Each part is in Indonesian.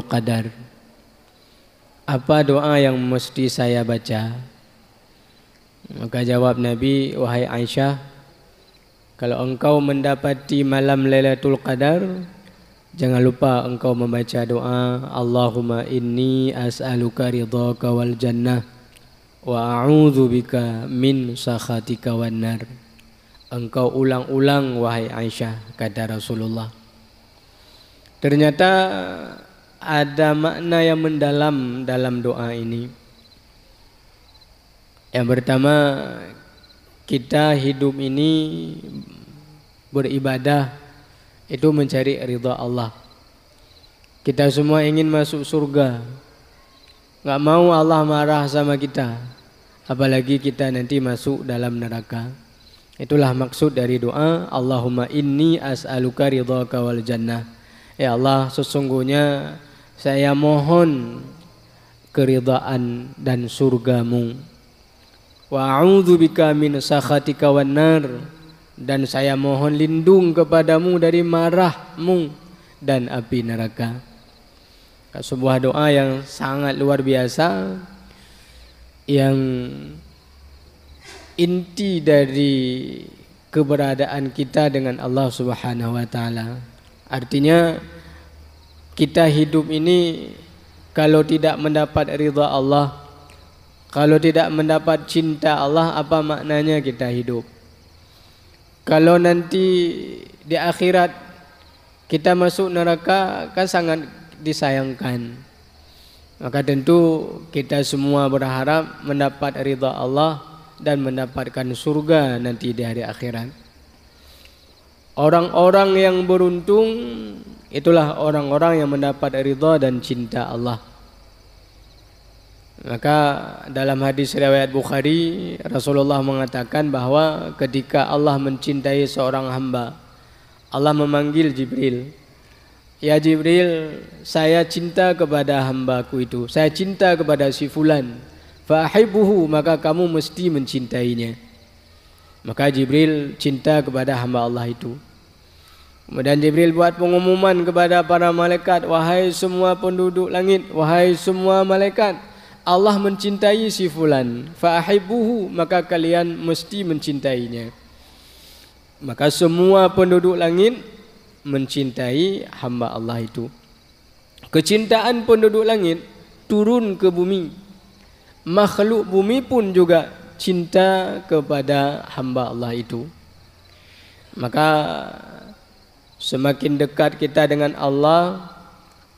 Qadar. Apa doa yang mesti saya baca? Maka jawab Nabi, wahai Aisyah, kalau engkau mendapati malam Lailatul Qadar, jangan lupa engkau membaca doa Allahumma inni as'aluka ridhaka wal jannah wa a'udzu bika min sakhatika wan nar. Engkau ulang-ulang wahai Aisyah, kata Rasulullah. Ternyata ada makna yang mendalam dalam doa ini. Yang pertama, kita hidup ini beribadah itu mencari ridha Allah. Kita semua ingin masuk surga, nggak mau Allah marah sama kita, apalagi kita nanti masuk dalam neraka. Itulah maksud dari doa Allahumma inni as'aluka ridhaka wal jannah. Ya Allah, sesungguhnya saya mohon keridhaan dan surgamu. Wa a'udzubika min sakhatika wan nar, dan saya mohon lindung kepadamu dari marahmu dan api neraka. Sebuah doa yang sangat luar biasa, yang inti dari keberadaan kita dengan Allah Subhanahu wa taala. Artinya kita hidup ini kalau tidak mendapat ridha Allah, kalau tidak mendapat cinta Allah, apa maknanya kita hidup? Kalau nanti di akhirat kita masuk neraka, kan sangat disayangkan. Maka tentu kita semua berharap mendapat ridha Allah dan mendapatkan surga nanti di hari akhirat. Orang-orang yang beruntung itulah orang-orang yang mendapat ridha dan cinta Allah. Maka dalam hadis riwayat Bukhari, Rasulullah mengatakan bahwa ketika Allah mencintai seorang hamba, Allah memanggil Jibril. Ya Jibril, saya cinta kepada hambaku itu, saya cinta kepada si fulan. Fa'ahibbuhu, maka kamu mesti mencintainya. Maka Jibril cinta kepada hamba Allah itu. Kemudian Jibril buat pengumuman kepada para malaikat, wahai semua penduduk langit, wahai semua malaikat, Allah mencintai si fulan, fa'ahibbuhu, maka kalian mesti mencintainya. Maka semua penduduk langit mencintai hamba Allah itu. Kecintaan penduduk langit turun ke bumi. Makhluk bumi pun juga cinta kepada hamba Allah itu. Maka semakin dekat kita dengan Allah,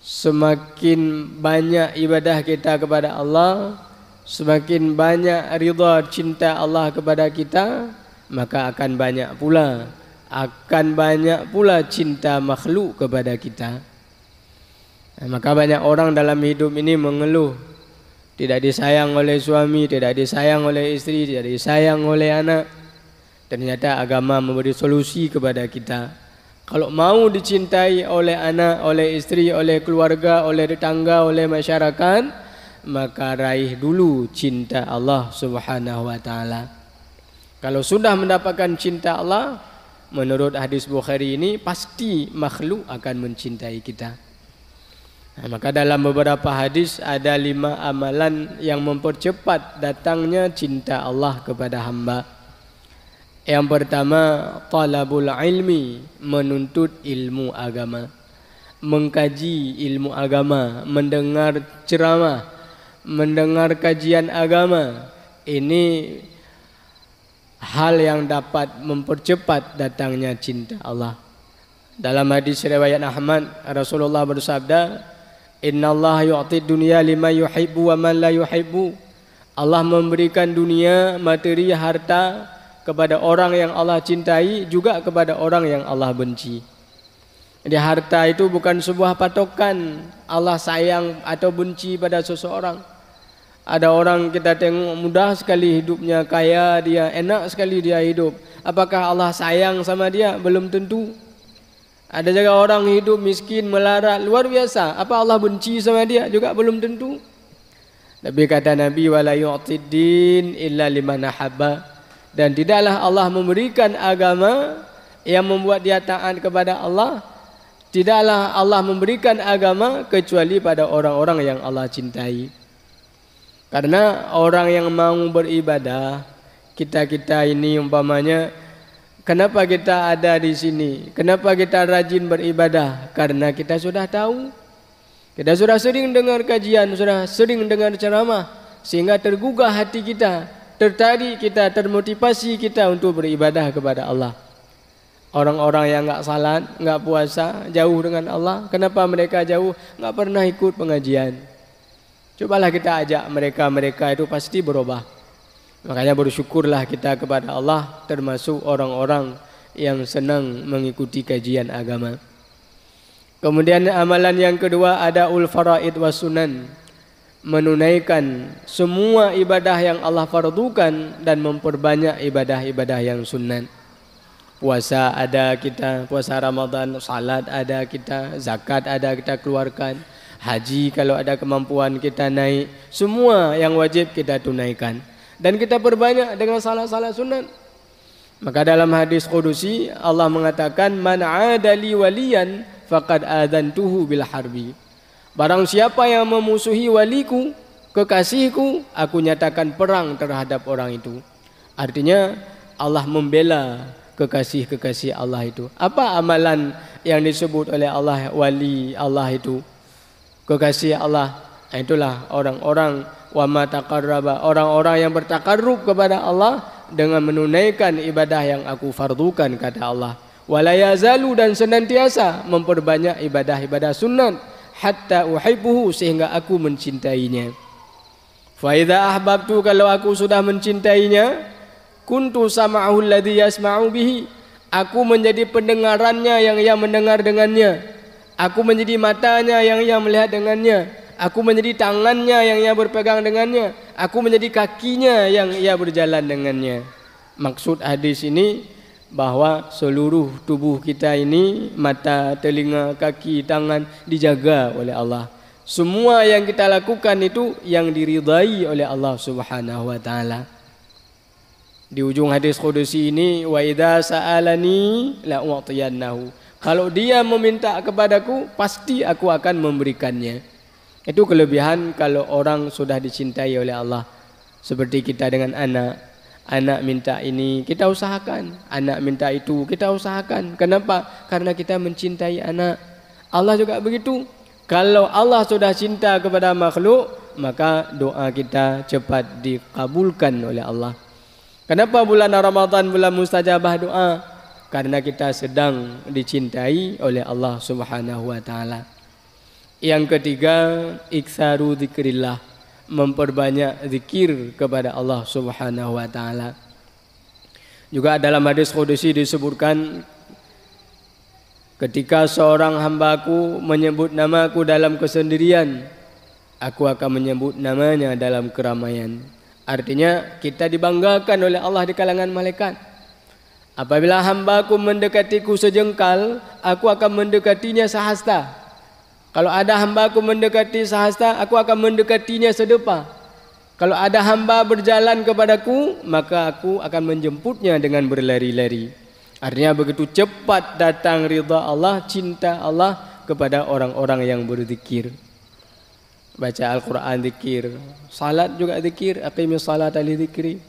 semakin banyak ibadah kita kepada Allah, semakin banyak ridha cinta Allah kepada kita, maka akan banyak pula cinta makhluk kepada kita. Maka banyak orang dalam hidup ini mengeluh, tidak disayang oleh suami, tidak disayang oleh istri, tidak disayang oleh anak. Ternyata agama memberi solusi kepada kita. Kalau mau dicintai oleh anak, oleh istri, oleh keluarga, oleh tetangga, oleh masyarakat, maka raih dulu cinta Allah Subhanahu wa taala. Kalau sudah mendapatkan cinta Allah, menurut hadis Bukhari ini, pasti makhluk akan mencintai kita. Maka dalam beberapa hadis ada 5 amalan yang mempercepat datangnya cinta Allah kepada hamba. Yang pertama, talabul ilmi, menuntut ilmu agama, mengkaji ilmu agama, mendengar ceramah, mendengar kajian agama. Ini hal yang dapat mempercepat datangnya cinta Allah. Dalam hadis riwayat Ahmad, Rasulullah bersabda, innallaha yu'ti dunya liman yuhibbu wa man la yuhibbu. Allah memberikan dunia, materi, harta kepada orang yang Allah cintai, juga kepada orang yang Allah benci. Jadi harta itu bukan sebuah patokan Allah sayang atau benci pada seseorang. Ada orang kita tengok mudah sekali hidupnya, kaya dia, enak sekali dia hidup. Apakah Allah sayang sama dia? Belum tentu. Ada juga orang hidup miskin, melarat, luar biasa. Apa Allah benci sama dia? Juga belum tentu. Nabi kata Nabi, wala yu'tid din illa liman ahabba. Dan tidaklah Allah memberikan agama yang membuat dia taat kepada Allah Tidaklah Allah memberikan agama kecuali pada orang-orang yang Allah cintai. Karena orang yang mau beribadah, kita ini umpamanya, kenapa kita ada di sini? Kenapa kita rajin beribadah? Karena kita sudah tahu. Kita sudah sering dengar kajian, sudah sering dengar ceramah, sehingga tergugah hati kita, tertarik kita, termotivasi kita untuk beribadah kepada Allah. Orang-orang yang enggak salat, enggak puasa, jauh dengan Allah. Kenapa mereka jauh? Enggak pernah ikut pengajian. Cobalah kita ajak mereka itu pasti berubah. Makanya bersyukurlah kita kepada Allah termasuk orang-orang yang senang mengikuti kajian agama. Kemudian amalan yang kedua ada faraid was sunan. Menunaikan semua ibadah yang Allah fardukan dan memperbanyak ibadah-ibadah yang sunnah. Puasa ada kita, puasa Ramadan, salat ada kita, zakat ada kita keluarkan. Haji kalau ada kemampuan kita naik. Semua yang wajib kita tunaikan. Dan kita perbanyak dengan salat-salat sunat. Maka dalam hadis qudusi Allah mengatakan, man adali waliyan faqad adantuhu bil harbi. Barang siapa yang memusuhi waliku, kekasihku, aku nyatakan perang terhadap orang itu. Artinya Allah membela kekasih-kekasih Allah itu. Apa amalan yang disebut oleh Allah wali Allah itu? Kekasih Allah. Itulah orang-orang wa ma taqarraba, orang-orang yang bertakarrub kepada Allah dengan menunaikan ibadah yang aku fardukan, kata Allah. Wala yazalu, dan senantiasa memperbanyak ibadah-ibadah sunat, hatta uhibbuhu, sehingga aku mencintainya. Fa idza ahbabtu, kalau aku sudah mencintainya, kuntu sam'ahu alladhi yasma'u bihi, aku menjadi pendengarannya yang ia mendengar dengannya. Aku menjadi matanya yang ia melihat dengannya. Aku menjadi tangannya yang ia berpegang dengannya. Aku menjadi kakinya yang ia berjalan dengannya. Maksud hadis ini bahwa seluruh tubuh kita ini, mata, telinga, kaki, tangan, dijaga oleh Allah. Semua yang kita lakukan itu yang diridai oleh Allah Subhanahu wa taala. Di ujung hadis qudusi ini, wa idza sa'alani la u'tiyannahu. Kalau dia meminta kepadaku, pasti aku akan memberikannya. Itu kelebihan kalau orang sudah dicintai oleh Allah. Seperti kita dengan anak. Anak minta ini, kita usahakan. Anak minta itu, kita usahakan. Kenapa? Karena kita mencintai anak. Allah juga begitu. Kalau Allah sudah cinta kepada makhluk, maka doa kita cepat dikabulkan oleh Allah. Kenapa bulan Ramadan bulan mustajabah doa? Karena kita sedang dicintai oleh Allah Subhanahu wa taala. Yang ketiga, iktsaru dzikrillah, memperbanyak zikir kepada Allah Subhanahu wa taala. Juga dalam hadis qudusi disebutkan, ketika seorang hambaku menyebut namaku dalam kesendirian, aku akan menyebut namanya dalam keramaian. Artinya kita dibanggakan oleh Allah di kalangan malaikat. Apabila hambaku mendekatiku sejengkal, aku akan mendekatinya sehasta. Kalau ada hambaku mendekati sehasta, aku akan mendekatinya sedepa. Kalau ada hamba berjalan kepadaku, maka aku akan menjemputnya dengan berlari-lari. Artinya begitu cepat datang ridha Allah, cinta Allah kepada orang-orang yang berzikir. Baca Al-Quran zikir, salat juga zikir, aqimis salata li dzikri.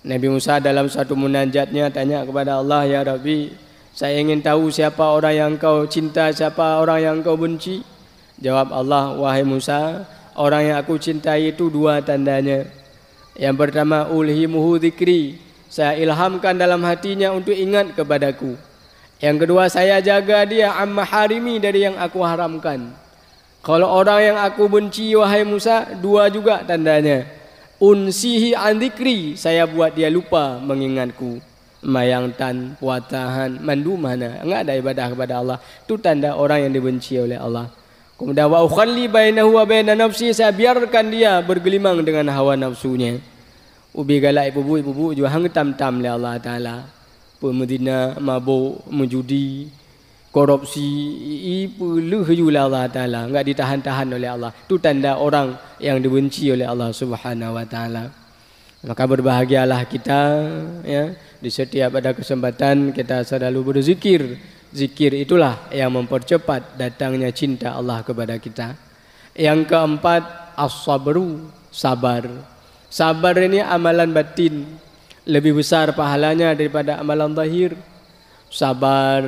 Nabi Musa dalam satu munajatnya tanya kepada Allah, ya Rabbi, saya ingin tahu siapa orang yang engkau cinta, siapa orang yang engkau benci. Jawab Allah, wahai Musa, orang yang aku cintai itu dua tandanya. Yang pertama, ulhimuhu dzikri, saya ilhamkan dalam hatinya untuk ingat kepadaku. Yang kedua, saya jaga dia amma harimi, dari yang aku haramkan. Kalau orang yang aku benci, wahai Musa, dua juga tandanya. Unsihi an dzikri, saya buat dia lupa mengingatku. Mayangtan, puatahan, mandu mana, enggak ada ibadah kepada Allah. Itu tanda orang yang dibenci oleh Allah. Kemudian wa ukhalli bainahu wa baina nafsi, saya biarkan dia bergelimang dengan hawa nafsunya. Ubi galak ibu-ibu juga hang tam-tam oleh Allah taala. Pemedina, mabuk, menjudi, korupsi, ipeluh oleh Allah taala, enggak ditahan-tahan oleh Allah. Itu tanda orang yang dibenci oleh Allah Subhanahu wa taala. Maka berbahagialah kita, ya, di setiap ada kesempatan kita selalu berzikir Zikir itulah yang mempercepat datangnya cinta Allah kepada kita. Yang keempat, as-sabru, sabar. Sabar ini amalan batin, lebih besar pahalanya daripada amalan zahir. Sabar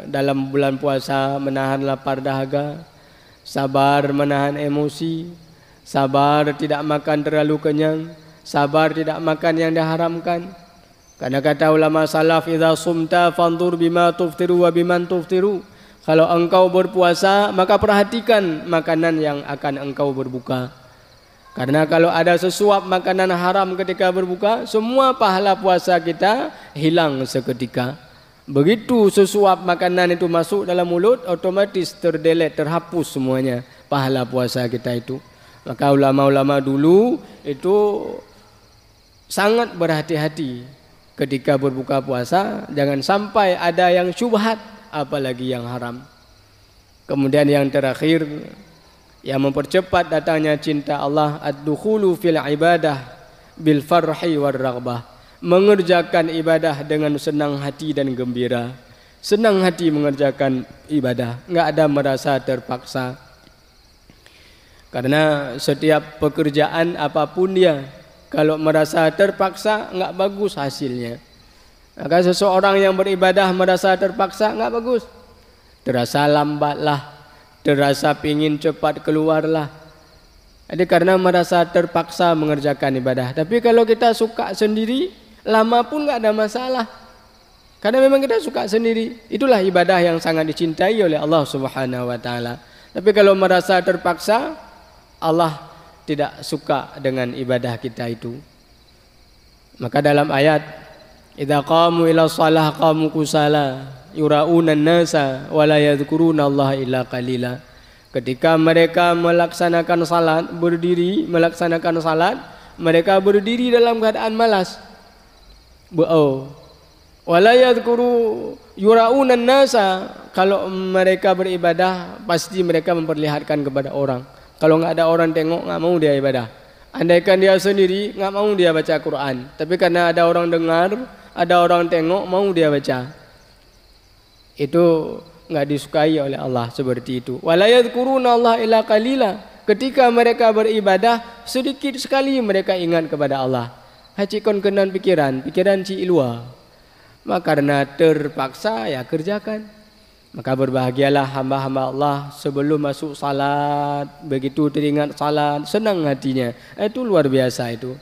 dalam bulan puasa menahan lapar dahaga, sabar menahan emosi, sabar tidak makan terlalu kenyang, sabar tidak makan yang diharamkan. Karena kata ulama salaf, idza sumta fanzur bima tuftiru wa biman tuftiru. Kalau engkau berpuasa, maka perhatikan makanan yang akan engkau berbuka. Karena kalau ada sesuap makanan haram ketika berbuka, semua pahala puasa kita hilang seketika. Begitu sesuap makanan itu masuk dalam mulut, otomatis terdelete, terhapus semuanya pahala puasa kita itu. Maka ulama-ulama dulu itu sangat berhati-hati ketika berbuka puasa, jangan sampai ada yang syubhat, apalagi yang haram. Kemudian yang terakhir, yang mempercepat datangnya cinta Allah, ad-dukhulu fil ibadah bil farhi war raghbah. Mengerjakan ibadah dengan senang hati dan gembira. Senang hati mengerjakan ibadah, enggak ada merasa terpaksa. Karena setiap pekerjaan apapun dia, kalau merasa terpaksa enggak bagus hasilnya. Maka seseorang yang beribadah merasa terpaksa enggak bagus. Terasa lambatlah, terasa pingin cepat keluarlah. Jadi karena merasa terpaksa mengerjakan ibadah. Tapi kalau kita suka sendiri, lama pun enggak ada masalah. Karena memang kita suka sendiri. Itulah ibadah yang sangat dicintai oleh Allah Subhanahu wa taala. Tapi kalau merasa terpaksa, Allah tidak suka dengan ibadah kita itu. Maka dalam ayat, idza qamu ila shalah qamu kusala yurauna an-nasa wa la yadhkuruna Allah illa qalila. Ketika mereka melaksanakan salat, berdiri melaksanakan salat, mereka berdiri dalam keadaan malas. Wa la yadhkuru yurauna an-nasa, kalau mereka beribadah pasti mereka memperlihatkan kepada orang. Kalau nggak ada orang tengok, nggak mau dia ibadah. Andaikan dia sendiri, nggak mau dia baca Quran. Tapi karena ada orang dengar, ada orang tengok, mau dia baca. Itu nggak disukai oleh Allah seperti itu. Wala yadhkuruna Allah illa qalila. Ketika mereka beribadah, sedikit sekali mereka ingat kepada Allah. Hacikon kenan pikiran ci ilua. Maka karena terpaksa ya kerjakan. Maka berbahagialah hamba-hamba Allah sebelum masuk salat, begitu teringat salat, senang hatinya. Itu luar biasa itu.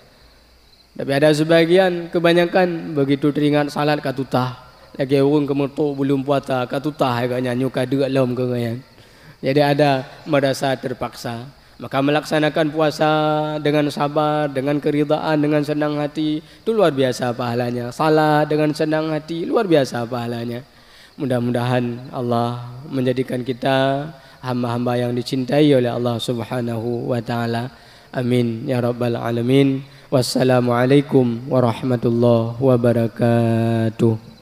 Tapi ada sebagian, kebanyakan begitu teringat salat katutah. Lagi urung kemetuk belum puasa, katutah agaknya nyuka dekat lom kengayan. Jadi ada merasa terpaksa. Maka melaksanakan puasa dengan sabar, dengan keridhaan, dengan senang hati, itu luar biasa pahalanya. Salat dengan senang hati, luar biasa pahalanya. Mudah-mudahan Allah menjadikan kita hamba-hamba yang dicintai oleh Allah Subhanahu wa taala. Amin ya rabbal alamin. Wassalamualaikum warahmatullahi wabarakatuh.